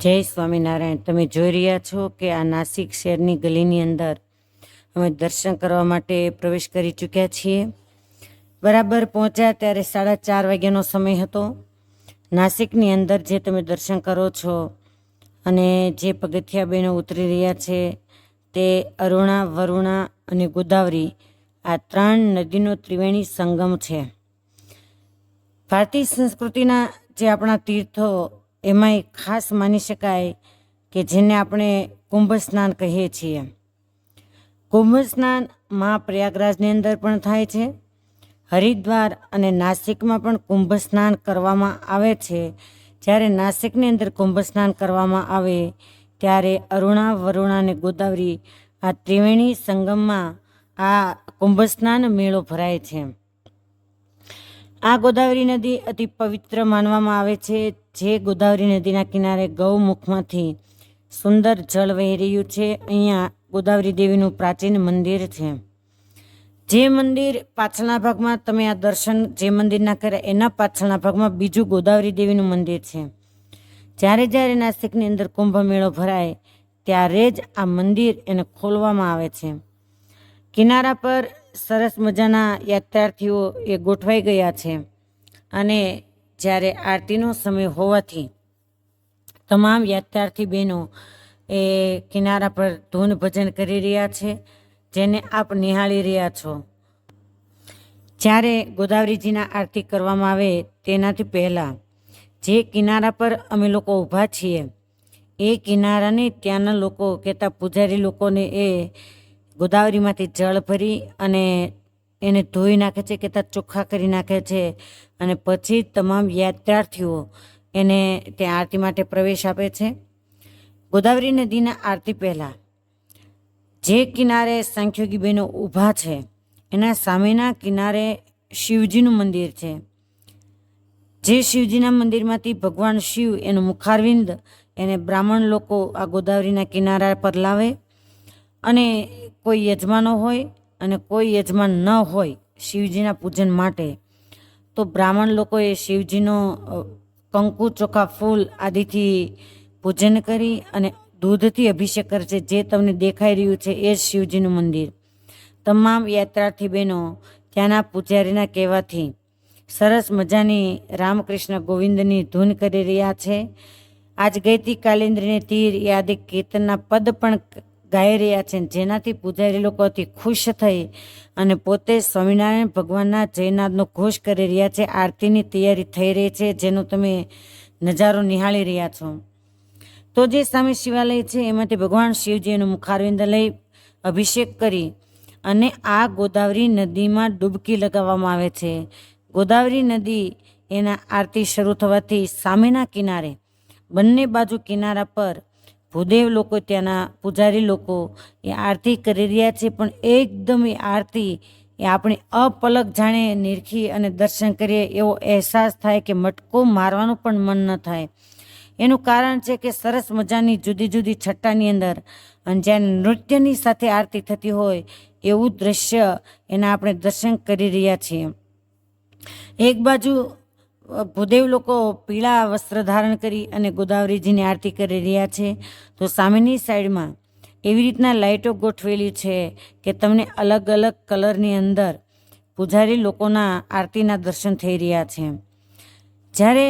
જય સ્વામિનારાયણ. તમે જોઈ રહ્યા છો કે આ નાસિક શહેરની ગલીની અંદર અમે દર્શન કરવા માટે પ્રવેશ કરી ચૂક્યા છીએ. બરાબર પહોંચ્યા ત્યારે 4:30 વાગ્યાનો સમય હતો. નાસિકની અંદર જે તમે દર્શન કરો છો અને જે પગથિયા બહેનો ઉતરી રહ્યા છે તે અરુણા, વરુણા અને ગોદાવરી, આ 3 નદીનો ત્રિવેણી સંગમ છે. ભારતીય સંસ્કૃતિના જે આપણા તીર્થો એમાંય ખાસ માની શકાય કે જેને આપણે કુંભ સ્નાન કહીએ છીએ. કુંભ સ્નાન મહાપ્રયાગરાજની અંદર પણ થાય છે. હરિદ્વાર અને નાસિકમાં પણ કુંભ સ્નાન કરવામાં આવે છે. જ્યારે નાસિકની અંદર કુંભ સ્નાન કરવામાં આવે ત્યારે અરુણા, વરુણા અને ગોદાવરી, આ ત્રિવેણી સંગમમાં આ કુંભ સ્નાન મેળો ભરાય છે. આ ગોદાવરી નદી અતિ પવિત્ર માનવામાં આવે છે. જે ગોદાવરી નદીના કિનારે ગૌમુખમાંથી સુંદર જળ વહી રહ્યું છે. અહીંયા ગોદાવરી દેવીનું પ્રાચીન મંદિર છે. જે મંદિર પાછળના ભાગમાં તમે આ દર્શન જે મંદિરના કર્યા એના પાછળના ભાગમાં બીજું ગોદાવરી દેવીનું મંદિર છે. જ્યારે નાસિકની અંદર કુંભ મેળો ભરાય ત્યારે જ આ મંદિર એને ખોલવામાં આવે છે. કિનારા પર સરસ મજાના યાત્રાર્થીઓ એ ગોઠવાઈ ગયા છે અને જ્યારે આરતીનો સમય હોવાથી તમામ યાત્રાર્થી બહેનો એ કિનારા પર ધૂન ભજન કરી રહ્યા છે, જેને આપ નિહાળી રહ્યા છો. જ્યારે ગોદાવરીજીના આરતી કરવામાં આવે તેનાથી પહેલાં જે કિનારા પર અમે લોકો ઊભા છીએ એ કિનારાને ત્યાંના લોકો કહેતા પૂજારી લોકોને એ ગોદાવરીમાંથી જળ ભરી અને એને ધોઈ નાખે છે, કહેતા ચોખ્ખા કરી નાખે છે અને પછી તમામ યાત્રાર્થીઓ એને ત્યાં આરતી માટે પ્રવેશ આપે છે. ગોદાવરી નદીના આરતી પહેલાં જે કિનારે સાંખ્યોગી બહેનો ઊભા છે એના સામેના કિનારે શિવજીનું મંદિર છે. જે શિવજીના મંદિરમાંથી ભગવાન શિવ એનું મુખારવિંદ એને બ્રાહ્મણ લોકો આ ગોદાવરીના કિનારા પર લાવે અને કોઈ યજમાનો હોય અને કોઈ યજમાન ન હોય શિવજીના પૂજન માટે તો બ્રાહ્મણ લોકોએ શિવજીનો કંકુ, ચોખા, ફૂલ આદિથી પૂજન કરી અને દૂધથી અભિષેક કરે છે. જે તમને દેખાઈ રહ્યું છે એ જ શિવજીનું મંદિર. તમામ યાત્રાર્થી બહેનો ત્યાંના પૂજારીના કહેવાથી સરસ મજાની રામકૃષ્ણ ગોવિંદની ધૂન કરી રહ્યા છે. આજ ગઈતી કાલેન્દ્રીને તીર એ આદિ કીર્તનના પદ પણ ગાઈ રહ્યા છે, જેનાથી પૂજારી લોકો અતિ ખુશ થઈ અને પોતે સ્વામિનારાયણ ભગવાનના જયનાદનો ઘોષ કરી રહ્યા છે. આરતીની તૈયારી થઈ રહી છે, જેનો તમે નજારો નિહાળી રહ્યા છો. તો જે સામે શિવાલય છે એમાંથી ભગવાન શિવજી એનું મુખારવિંદ લઈ અભિષેક કરી અને આ ગોદાવરી નદીમાં ડૂબકી લગાવવામાં આવે છે. ગોદાવરી નદી એના આરતી શરૂ થવાથી સામેના કિનારે બંને બાજુ કિનારા પર ભૂદેવ લોકો, ત્યાંના પૂજારી લોકો એ આરતી કરી રહ્યા છે. પણ એકદમ એ આરતી એ આપણે અપલક જાણે નિરખી અને દર્શન કરીએ એવો અહેસાસ થાય કે મટકો મારવાનું પણ મન ન થાય. એનું કારણ છે કે સરસ મજાની જુદી જુદી છઠ્ઠાની અંદર અને જ્યારે નૃત્યની સાથે આરતી થતી હોય એવું દ્રશ્ય એના આપણે દર્શન કરી રહ્યા છીએ. એક બાજુ ભૂદેવ લોકો પીળા વસ્ત્ર ધારણ કરી અને ગોદાવરીજીની આરતી કરી રહ્યા છે, તો સામેની સાઈડમાં એવી રીતના લાઇટો ગોઠવેલી છે કે તમને અલગ અલગ કલરની અંદર પૂજારી લોકોના આરતીના દર્શન થઈ રહ્યા છે. જ્યારે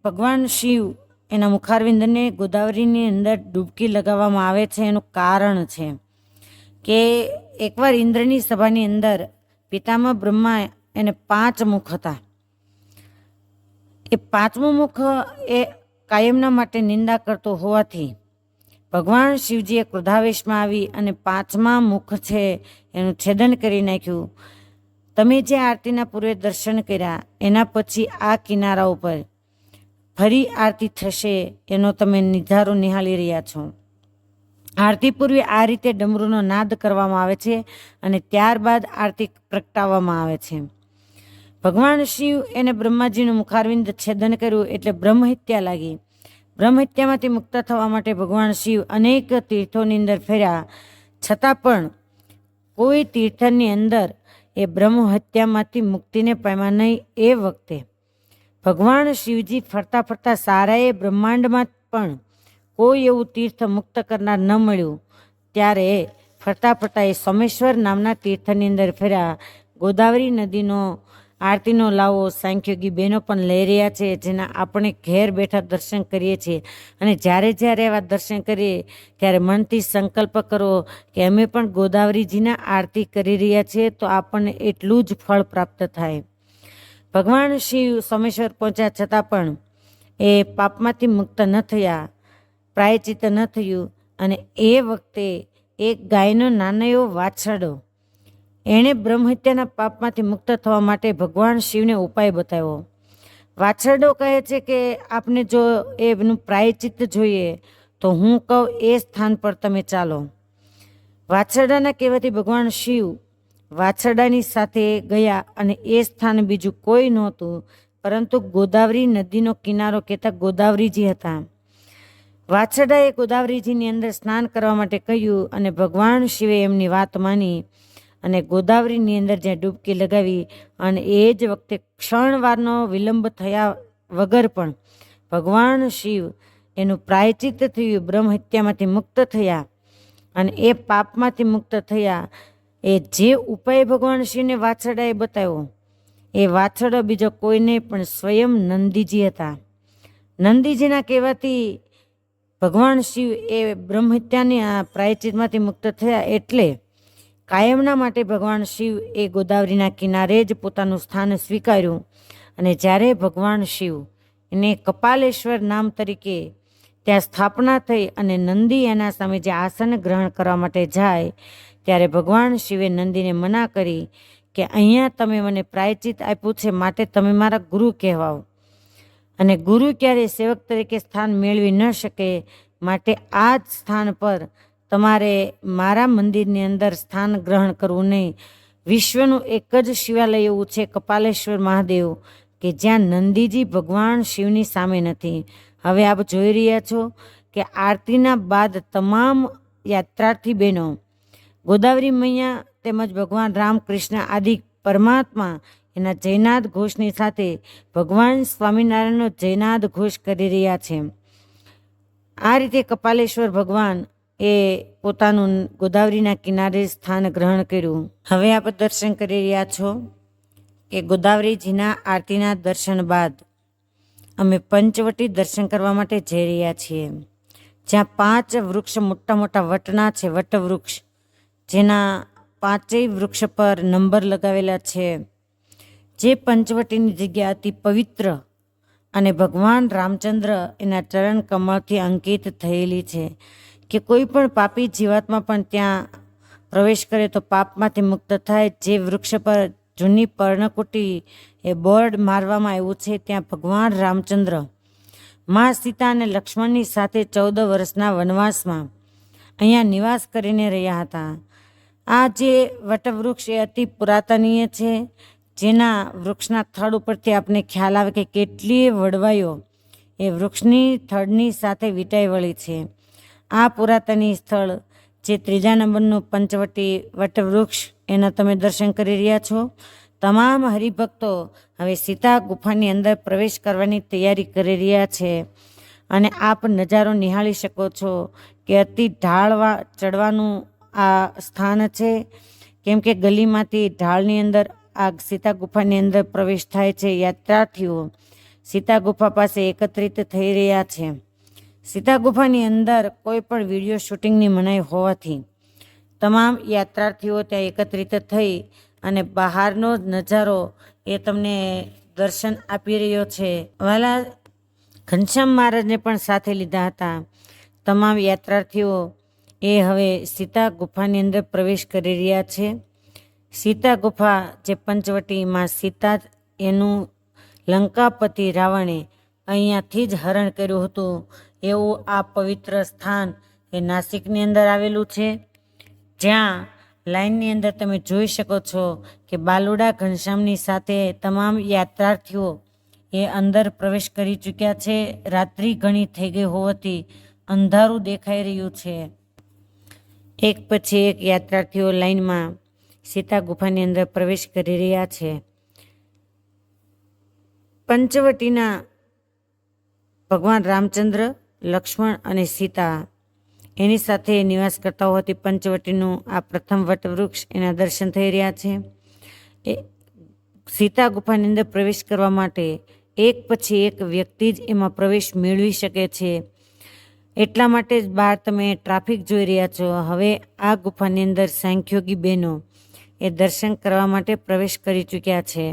ભગવાન શિવ એના મુખારવિંદને ગોદાવરીની અંદર ડૂબકી લગાવવામાં આવે છે એનું કારણ છે કે એકવાર ઇન્દ્રની સભાની અંદર પિતામહ બ્રહ્મા એને 5 મુખ હતા. એ 5મું મુખ એ કાયમના માટે નિંદા કરતો હોવાથી ભગવાન શિવજીએ ક્રોધાવેશમાં આવી અને 5મા મુખ છે એનું છેદન કરી નાખ્યું. તમે જે આરતીના પૂર્વે દર્શન કર્યા એના પછી આ કિનારા ઉપર ફરી આરતી થશે એનો તમે નિધારો નિહાળી રહ્યા છો. આરતી પૂર્વે આ રીતે ડમરૂનો નાદ કરવામાં આવે છે અને ત્યારબાદ આરતી પ્રગટાવવામાં આવે છે. ભગવાન શિવ એને બ્રહ્માજીનું મુખારવિંદ છેદન કર્યું એટલે બ્રહ્મહત્યા લાગી. બ્રહ્મહત્યામાંથી મુક્ત થવા માટે ભગવાન શિવ અનેક તીર્થોની અંદર ફર્યા, છતાં પણ કોઈ તીર્થની અંદર એ બ્રહ્મહત્યામાંથી મુક્તિને પામ્યા નહીં. એ વખતે ભગવાન શિવજી ફરતા ફરતા સારાએ બ્રહ્માંડમાં પણ કોઈ એવું તીર્થ મુક્ત કરનાર ન મળ્યું ત્યારે ફરતા ફરતા એ સોમેશ્વર નામના તીર્થની અંદર ફર્યા. ગોદાવરી નદીનો આરતીનો લાવો સાંખ્યોગી બહેનો પણ લઈ રહ્યા છે, જેના આપણે ઘેર બેઠા દર્શન કરીએ છીએ. અને જ્યારે જ્યારે એવા દર્શન કરીએ ત્યારે મનથી સંકલ્પ કરો કે અમે પણ ગોદાવરીજીના આરતી કરી રહ્યા છીએ, તો આપણને એટલું જ ફળ પ્રાપ્ત થાય. ભગવાન શિવ સોમેશ્વર પહોંચ્યા છતાં પણ એ પાપમાંથી મુક્ત ન થયા, પ્રાયચિત્ત ન થયું. અને એ વખતે એક ગાયનો નાનો એવો વાછરડો, એણે બ્રહ્મહત્યાના પાપમાંથી મુક્ત થવા માટે ભગવાન શિવને ઉપાય બતાવ્યો. વાછરડો કહે છે કે આપને જો એનું પ્રાયચિત્ત જોઈએ તો હું કહું એ સ્થાન પર તમે ચાલો. વાછરડાના કહેવાથી ભગવાન શિવ વાછરડાની સાથે ગયા અને એ સ્થાન બીજું કોઈ નહોતું પરંતુ ગોદાવરી નદીનો કિનારો કહેતા ગોદાવરીજી હતા. વાછરડાએ ગોદાવરીજીની અંદર સ્નાન કરવા માટે કહ્યું અને ભગવાન શિવે એમની વાત માની અને ગોદાવરીની અંદર જ્યાં ડૂબકી લગાવી. અને એ જ વખતે ક્ષણવારનો વિલંબ થયા વગર પણ ભગવાન શિવ એનું પ્રાયચિત્ત થયું, બ્રહ્મહત્યામાંથી મુક્ત થયા અને એ પાપમાંથી મુક્ત થયા. એ જે ઉપાય ભગવાન શિવને વાછરડાએ બતાવ્યો, એ વાછરડો બીજો કોઈ નહીં પણ સ્વયં નંદીજી હતા. નંદીજીના કહેવાથી ભગવાન શિવ એ બ્રહ્મહત્યાની પ્રાયચિતમાંથી મુક્ત થયા. એટલે કાયમના માટે ભગવાન શિવ એ ગોદાવરીના કિનારે જ પોતાનું સ્થાન સ્વીકાર્યું. અને જ્યારે ભગવાન શિવ એને કપાલેશ્વર નામ તરીકે ત્યાં સ્થાપના થઈ અને નંદી એના સામે જે આસન ગ્રહણ કરવા માટે જાય ત્યારે ભગવાન શિવે નંદીને મના કરી કે અહીંયા તમે મને પ્રાયચિત આપ્યું છે, માટે તમે મારા ગુરુ કહેવાઓ. અને ગુરુ ક્યારેય સેવક તરીકે સ્થાન મેળવી ન શકે, માટે આ જ સ્થાન પર તમારે મારા મંદિરની અંદર સ્થાન ગ્રહણ કરવું નહીં. વિશ્વનું એક જ શિવાલય એવું છે કપાલેશ્વર મહાદેવ કે જ્યાં નંદીજી ભગવાન શિવની સામે નથી. હવે આપ જોઈ રહ્યા છો કે આરતીના બાદ તમામ યાત્રાર્થી બહેનો ગોદાવરી મૈયા તેમજ ભગવાન રામકૃષ્ણ આદિ પરમાત્મા એના જયનાદ ઘોષની સાથે ભગવાન સ્વામિનારાયણનો જયનાદ ઘોષ કરી રહ્યા છે. આ રીતે કપાલેશ્વર ભગવાન એ પોતાનું ગોદાવરીના કિનારે સ્થાન ગ્રહણ કર્યું. હવે આપ દર્શન કરી રહ્યા છો કે ગોદાવરીજીના આરતીના દર્શન બાદ અમે પંચવટી દર્શન કરવા માટે જઈ રહ્યા છીએ, જ્યાં 5 વૃક્ષ મોટા મોટા વટના છે, વટવૃક્ષ, જેના 5 વૃક્ષ પર નંબર લગાવેલા છે. જે પંચવટીની જગ્યા અતિ પવિત્ર અને ભગવાન રામચંદ્ર એના ચરણ કમળથી અંકિત થયેલી છે કે કોઈ પણ પાપી જીવાત્મા પણ ત્યાં પ્રવેશ કરે તો પાપમાંથી મુક્ત થાય. જે વૃક્ષ પર જૂની પર્ણકુટી એ બોર્ડ મારવામાં આવ્યું છે, ત્યાં ભગવાન રામચંદ્ર મા સીતા અને લક્ષ્મણની સાથે 14 વર્ષના વનવાસમાં અહીંયા નિવાસ કરીને રહ્યા હતા. આ જે વટવૃક્ષ એ અતિ પુરાતનીય છે, જેના વૃક્ષના થડ ઉપરથી આપને ખ્યાલ આવે કે કેટલીય વડવાઈઓ એ વૃક્ષની થડની સાથે વીંટાઈ વળી છે. આ પુરાતની સ્થળ જે 3જા નંબરનું પંચવટી વટવૃક્ષ એના તમે દર્શન કરી રહ્યા છો. તમામ હરિભક્તો હવે સીતા ગુફાની અંદર પ્રવેશ કરવાની તૈયારી કરી રહ્યા છે. અને આપ નજારો નિહાળી શકો છો કે અતિ ઢાળવા ચડવાનું આ સ્થાન છે, કેમ કે ગલીમાંથી ઢાળની અંદર આ સીતા ગુફાની અંદર પ્રવેશ થાય છે. યાત્રાર્થીઓ સીતા ગુફા પાસે એકત્રિત થઈ રહ્યા છે. સીતા ગુફાની અંદર કોઈ પણ વિડીયો શૂટિંગની મનાઈ હોવાથી તમામ યાત્રાર્થીઓ ત્યાં એકત્રિત થઈ અને બહારનો નજારો એ તમને દર્શન આપી રહ્યો છે. વાલા ઘનશ્યામ મહારાજને પણ સાથે લીધા હતા. તમામ યાત્રાર્થીઓ એ હવે સીતા ગુફાની અંદર પ્રવેશ કરી રહ્યા છે. સીતા ગુફા જે પંચવટીમાં સીતા એનું લંકાપતિ રાવણે અહીંયાથી જ હરણ કર્યું હતું એવું આ પવિત્ર સ્થાન એ નાસિકની અંદર આવેલું છે, જ્યાં લાઇનની અંદર તમે જોઈ શકો છો કે બાલુડા ઘનશ્યામની સાથે તમામ યાત્રાર્થીઓ એ અંદર પ્રવેશ કરી ચૂક્યા છે. રાત્રિ ઘણી થઈ ગઈ હોવાથી અંધારું દેખાઈ રહ્યું છે. એક પછી એક યાત્રાર્થીઓ લાઇનમાં સીતા ગુફાની અંદર પ્રવેશ કરી રહ્યા છે. પંચવટીના ભગવાન રામચંદ્ર લક્ષ્મણ અને સીતા એની સાથે નિવાસ કરતા હોવાથી પંચવટીનું આ પ્રથમ વટવૃક્ષ એના દર્શન થઈ રહ્યા છે. એ સીતા ગુફાની અંદર પ્રવેશ કરવા માટે એક પછી એક વ્યક્તિ જ એમાં પ્રવેશ મેળવી શકે છે. એટલા માટે જ બહાર તમે ટ્રાફિક જોઈ રહ્યા છો. હવે આ ગુફાની અંદર સાંખ્યોગી બહેનો એ દર્શન કરવા માટે પ્રવેશ કરી ચૂક્યા છે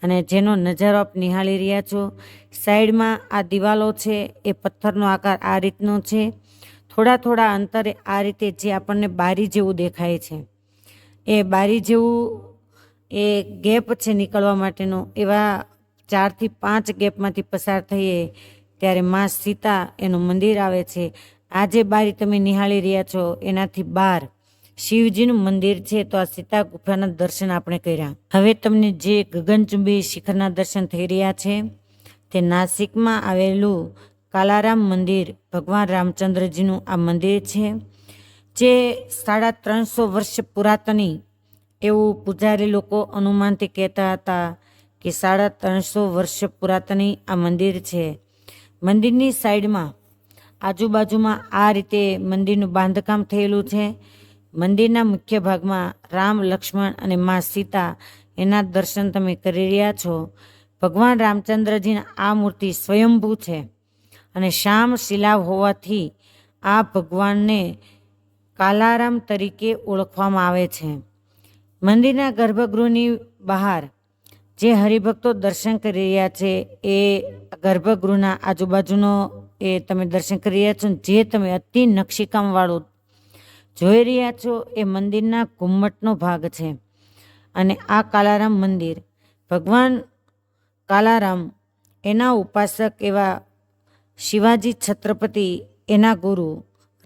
અને જેનો નજારો આપ નિહાળી રહ્યા છો. સાઈડમાં આ દિવાલો છે એ પથ્થરનો આકાર આ રીતનો છે. થોડા થોડા અંતરે આ રીતે જે આપણને બારી જેવું દેખાય છે એ બારી જેવું એ ગેપ છે નીકળવા માટેનો. એવા 4 થી 5 ગેપમાંથી પસાર થઈએ ત્યારે મા સીતા એનું મંદિર આવે છે. આ જે બારી તમે નિહાળી રહ્યા છો એનાથી બહાર શિવજીનું મંદિર છે. તો આ સીતા ગુફાના દર્શન આપણે કર્યા. હવે તમને જે ગગનચુંબી શિખરના દર્શન થઈ રહ્યા છે તે નાસિકમાં આવેલું કાલારામ મંદિર, ભગવાન રામચંદ્રજીનું આ મંદિર છે જે 350 વર્ષ પુરાતની એવું પૂજારી લોકો અનુમાનથી કહેતા હતા કે 350 વર્ષ પુરાતની આ મંદિર છે. મંદિરની સાઈડમાં આજુબાજુમાં આ રીતે મંદિરનું બાંધકામ થયેલું છે. મંદિરના મુખ્ય ભાગમાં રામ, લક્ષ્મણ અને મા સીતા એના દર્શન તમે કરી રહ્યા છો. ભગવાન રામચંદ્રજીની આ મૂર્તિ સ્વયંભૂ છે અને શ્યામ શિલા હોવાથી આ ભગવાનને કાલારામ તરીકે ઓળખવામાં આવે છે. મંદિરના ગર્ભગૃહની બહાર જે હરિભક્તો દર્શન કરી રહ્યા છે એ ગર્ભગૃહના આજુબાજુનો એ તમે દર્શન કરી રહ્યા છો. જે તમે અતિ નકશીકામવાળું જોઈ રહ્યા છો એ મંદિરના ઘુમ્મટનો ભાગ છે અને આ કાલારામ મંદિર ભગવાન કાલારામ એના ઉપાસક એવા શિવાજી છત્રપતિ એના ગુરુ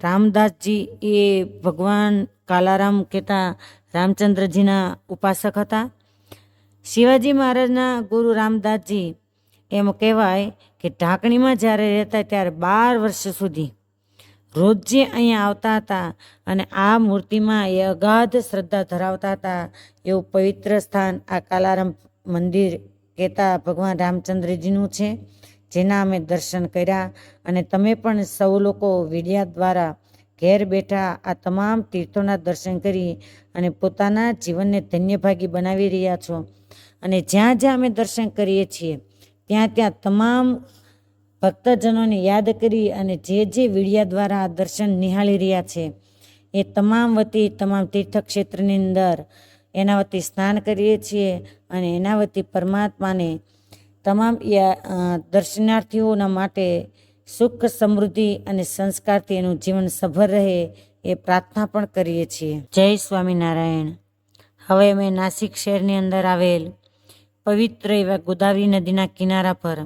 રામદાસજી એ ભગવાન કાલારામ કહેતા રામચંદ્રજીના ઉપાસક હતા. શિવાજી મહારાજના ગુરુ રામદાસજી એમ કહેવાય કે ઢાંકણીમાં જ્યારે રહેતા ત્યારે 12 વર્ષ સુધી રોજે અહીંયા આવતા હતા અને આ મૂર્તિમાં એ અગાધ શ્રદ્ધા ધરાવતા હતા. એવું પવિત્ર સ્થાન આ કાલારામ મંદિર કહેતા ભગવાન રામચંદ્રજીનું છે, જેના અમે દર્શન કર્યા. અને તમે પણ સૌ લોકો વિડિયા દ્વારા ઘેર બેઠા આ તમામ તીર્થોના દર્શન કરી અને પોતાના જીવનને ધન્યભાગી બનાવી રહ્યા છો. અને જ્યાં જ્યાં અમે દર્શન કરીએ છીએ ત્યાં ત્યાં તમામ ભક્તજનોને યાદ કરી અને જે વિડિયા દ્વારા આ દર્શન નિહાળી રહ્યા છે એ તમામ વતી તમામ તીર્થક્ષેત્રની અંદર એના વતી સ્નાન કરીએ છીએ અને એના વતી પરમાત્માને તમામ દર્શનાર્થીઓના માટે સુખ, સમૃદ્ધિ અને સંસ્કારથી એનું જીવન સભર રહે એ પ્રાર્થના પણ કરીએ છીએ. જય સ્વામિનારાયણ. હવે અમે નાસિક શહેરની અંદર આવેલ પવિત્ર એવા ગોદાવરી નદીના કિનારા પર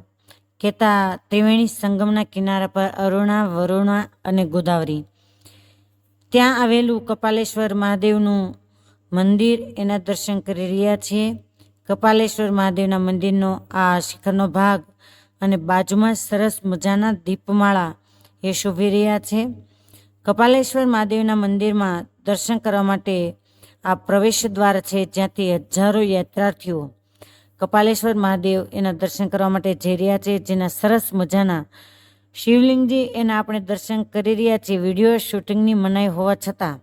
કહેતા ત્રિવેણી સંગમના કિનારા પર અરુણા, વરુણા અને ગોદાવરી ત્યાં આવેલું કપાલેશ્વર મહાદેવનું મંદિર એના દર્શન કરી રહ્યા છીએ. કપાલેશ્વર મહાદેવના મંદિરનો આ શિખરનો ભાગ અને બાજુમાં સરસ મજાના દીપમાળા એ શોભી રહ્યા છે. કપાલેશ્વર મહાદેવના મંદિરમાં દર્શન કરવા માટે આ પ્રવેશ દ્વાર છે, જ્યાંથી હજારો યાત્રાર્થીઓ કપાલેશ્વર મહાદેવ એના દર્શન કરવા માટે જઈ રહ્યા છે. જેના સરસ મજાના શિવલિંગજી એના આપણે દર્શન કરી રહ્યા છીએ. વિડીયો શૂટિંગની મનાઈ હોવા છતાં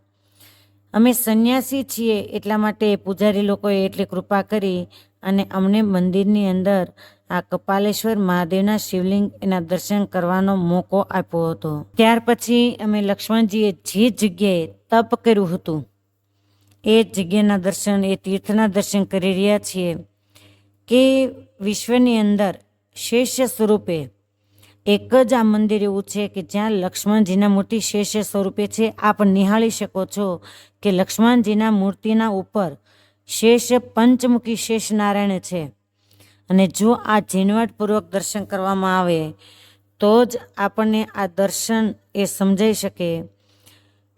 અમે સંન્યાસી છીએ એટલા માટે પૂજારી લોકોએ એટલી કૃપા કરી અને અમને મંદિરની અંદર આ કપાલેશ્વર મહાદેવના શિવલિંગ એના દર્શન કરવાનો મોકો આપ્યો હતો. ત્યાર પછી અમે લક્ષ્મણજીએ જે જગ્યાએ તપ કર્યું હતું એ જગ્યાના દર્શન, એ તીર્થના દર્શન કરી રહ્યા છીએ કે વિશ્વની અંદર શેષ સ્વરૂપે એક જ આ મંદિર એવું છે કે જ્યાં લક્ષ્મણજીના મૂર્તિ શેષ સ્વરૂપે છે. આપ નિહાળી શકો છો કે લક્ષ્મણજીના મૂર્તિના ઉપર શેષ પંચમુખી શેષ નારાયણ છે. અને જો આ ઝીણવટપૂર્વક દર્શન કરવામાં આવે તો જ આપણને આ દર્શન એ સમજાઈ શકે.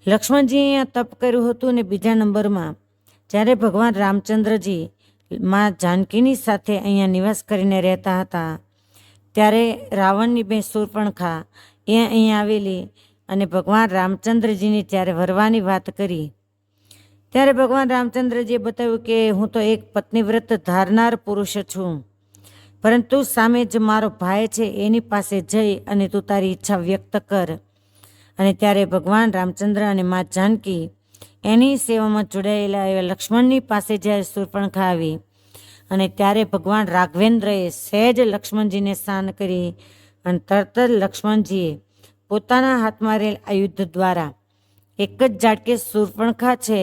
લક્ષ્મણજી અહીંયા તપ કર્યું હતું. ને બીજા નંબરમાં જ્યારે ભગવાન રામચંદ્રજી મા જાનકીની સાથે અહીંયા નિવાસ કરીને રહેતા હતા ત્યારે રાવણની બેન શૂર્પણખા એ અહીંયા આવેલી અને ભગવાન રામચંદ્રજીની જ્યારે વરવાની વાત કરી ત્યારે ભગવાન રામચંદ્રજીએ બતાવ્યું કે હું તો એક પત્નીવ્રત ધારનાર પુરુષ છું. પરંતુ સામે જ મારો ભાઈ છે એની પાસે જઈ અને તું તારી ઈચ્છા વ્યક્ત કર. અને ત્યારે ભગવાન રામચંદ્ર અને મા જાનકી એની સેવામાં જોડાયેલા એવા લક્ષ્મણની પાસે જ્યારે શૂર્પણખા આવી અને ત્યારે ભગવાન રાઘવેન્દ્રએ સહેજ લક્ષ્મણજીને શાન કરી અને તરત જ લક્ષ્મણજીએ પોતાના હાથમાં રહેલ આયુધ દ્વારા એક જ ઝાટકે શૂર્પણખા છે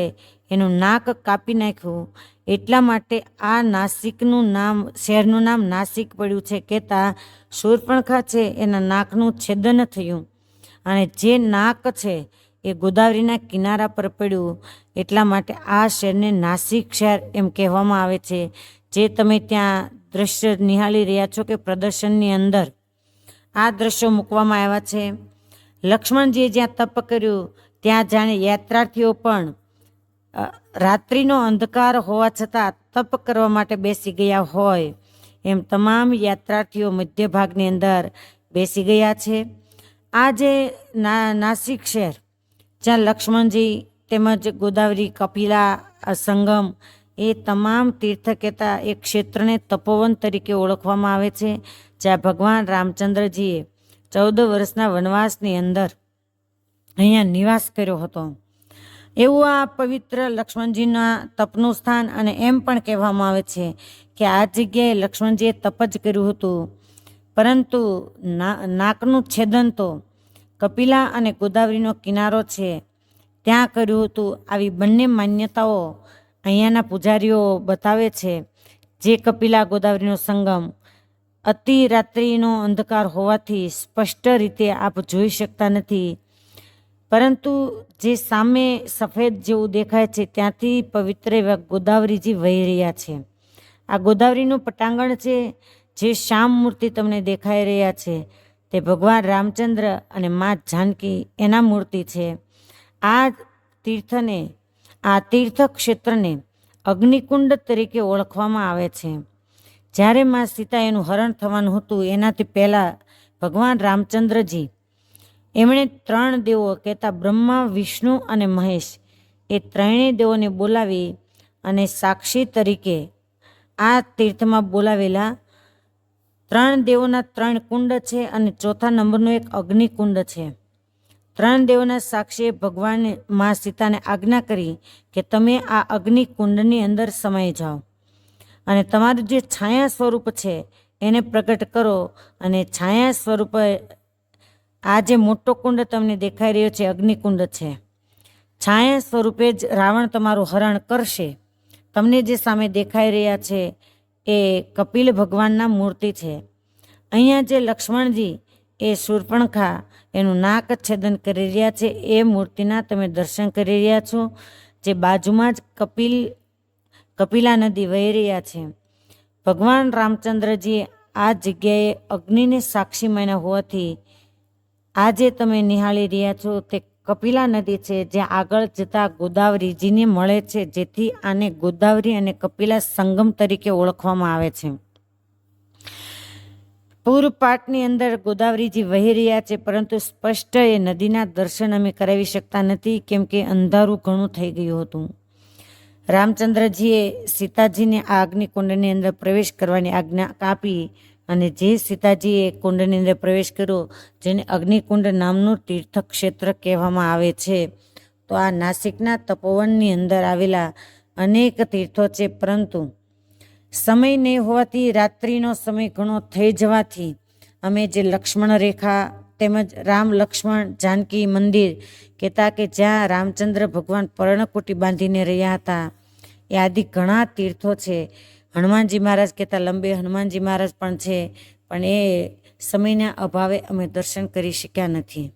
એનું નાક કાપી નાખ્યું. એટલા માટે આ નાસિકનું નામ, શહેરનું નામ નાસિક પડ્યું છે. કહેતા શૂર્પણખા છે એના નાકનું છેદન થયું અને જે નાક છે એ ગોદાવરીના કિનારા પર પડ્યું. એટલા માટે આ શહેરને નાસિક શહેર એમ કહેવામાં આવે છે. જે તમે ત્યાં દ્રશ્ય નિહાળી રહ્યા છો કે પ્રદર્શનની અંદર આ દ્રશ્યો મૂકવામાં આવ્યા છે. લક્ષ્મણજીએ જ્યાં તપ કર્યું ત્યાં જાણે યાત્રાર્થીઓ પણ રાત્રિનો અંધકાર હોવા છતાં તપ કરવા માટે બેસી ગયા હોય એમ તમામ યાત્રાર્થીઓ મધ્ય ભાગની અંદર બેસી ગયા છે. આ જે નાસિક શહેર જ્યાં લક્ષ્મણજી તેમજ ગોદાવરી કપિલા સંગમ એ તમામ તીર્થ કહેતા એ ક્ષેત્રને તપોવન તરીકે ઓળખવામાં આવે છે. જ્યાં ભગવાન રામચંદ્રજીએ 14 વર્ષના વનવાસની અંદર અહીંયા નિવાસ કર્યો હતો. એવું આ પવિત્ર લક્ષ્મણજીના તપનું સ્થાન. અને એમ પણ કહેવામાં આવે છે કે આ જગ્યાએ લક્ષ્મણજીએ તપ જ કર્યું હતું, પરંતુ નાકનું છેદન તો કપિલા અને ગોદાવરીનો કિનારો છે ત્યાં કર્યું હતું. આવી બંને માન્યતાઓ અહીંયાના પૂજારીઓ બતાવે છે. જે કપિલા ગોદાવરીનો સંગમ અતિ રાત્રિનો અંધકાર હોવાથી સ્પષ્ટ રીતે આપ જોઈ શકતા નથી, પરંતુ જે સામે સફેદ જેવું દેખાય છે ત્યાંથી પવિત્ર એવા ગોદાવરીજી વહી રહ્યા છે. આ ગોદાવરીનું પટાંગણ છે. જે શ્યામ મૂર્તિ તમને દેખાઈ રહ્યા છે તે ભગવાન રામચંદ્ર અને મા જાનકી એના મૂર્તિ છે. આ તીર્થને, આ તીર્થ ક્ષેત્રને અગ્નિકુંડ તરીકે ઓળખવામાં આવે છે. જ્યારે મા સીતા એનું હરણ થવાનું હતું એનાથી પહેલાં ભગવાન રામચંદ્રજી એમણે 3 દેવો કહેતા બ્રહ્મા, વિષ્ણુ અને મહેશ એ ત્રણેય દેવોને બોલાવી અને સાક્ષી તરીકે આ તીર્થમાં બોલાવેલા 3 દેવોના 3 કુંડ છે અને ચોથા નંબરનો એક અગ્નિકુંડ છે. 3 દેવોના સાક્ષીએ ભગવાને મા સીતાને આજ્ઞા કરી કે તમે આ અગ્નિકુંડની અંદર સમાઈ જાઓ અને તમારું જે છાયા સ્વરૂપ છે એને પ્રગટ કરો. અને છાયા સ્વરૂપે આ જે મોટો કુંડ તમને દેખાઈ રહ્યો છે અગ્નિકુંડ છે. છાયા સ્વરૂપે જ રાવણ તમારું હરણ કરશે. તમને જે સામે દેખાઈ રહ્યા છે એ કપિલ ભગવાનના મૂર્તિ છે. અહીંયા જે લક્ષ્મણજી એ શૂર્પણખા એનું નાક છેદન કરી રહ્યા છે એ મૂર્તિના તમે દર્શન કરી રહ્યા છો. જે બાજુમાં જ કપિલા નદી વહી રહ્યા છે. ભગવાન રામચંદ્રજીએ આ જગ્યાએ અગ્નિને સાક્ષી માન્યા હોવાથી આજે તમે નિહાળી રહ્યા છો તે કપિલા નદી છે, જે આગળ જતા ગોદાવરીજીને મળે છે, જેથી આને ગોદાવરી અને કપિલા સંગમ તરીકે ઓળખવામાં આવે છે. પૂરપાટની અંદર ગોદાવરીજી વહી રહ્યા છે, પરંતુ સ્પષ્ટ એ નદીના દર્શન અમે કરાવી શકતા નથી, કેમ કે અંધારું ઘણું થઈ ગયું હતું. રામચંદ્રજીએ સીતાજીને આ અગ્નિકુંડની અંદર પ્રવેશ કરવાની આજ્ઞા આપી અને જે સીતાજીએ કુંડની અંદર પ્રવેશ કર્યો, જેને અગ્નિકુંડ નામનું તીર્થક્ષેત્ર કહેવામાં આવે છે. તો આ નાસિકના તપોવનની અંદર આવેલા અનેક તીર્થો છે, પરંતુ સમય નહીં હોવાથી, રાત્રિનો સમય ઘણો થઈ જવાથી અમે જે લક્ષ્મણ રેખા તેમજ રામ લક્ષ્મણ જાનકી મંદિર કહેતા કે જ્યાં રામચંદ્ર ભગવાન પર્ણકુટી બાંધીને રહ્યા હતા, એ આદિ ઘણા તીર્થો છે. હનુમાનજી મહારાજ કહેતા લંબે હનુમાનજી મહારાજ પણ છે, પણ એ સમયના અભાવે અમે દર્શન કરી શક્યા નથી.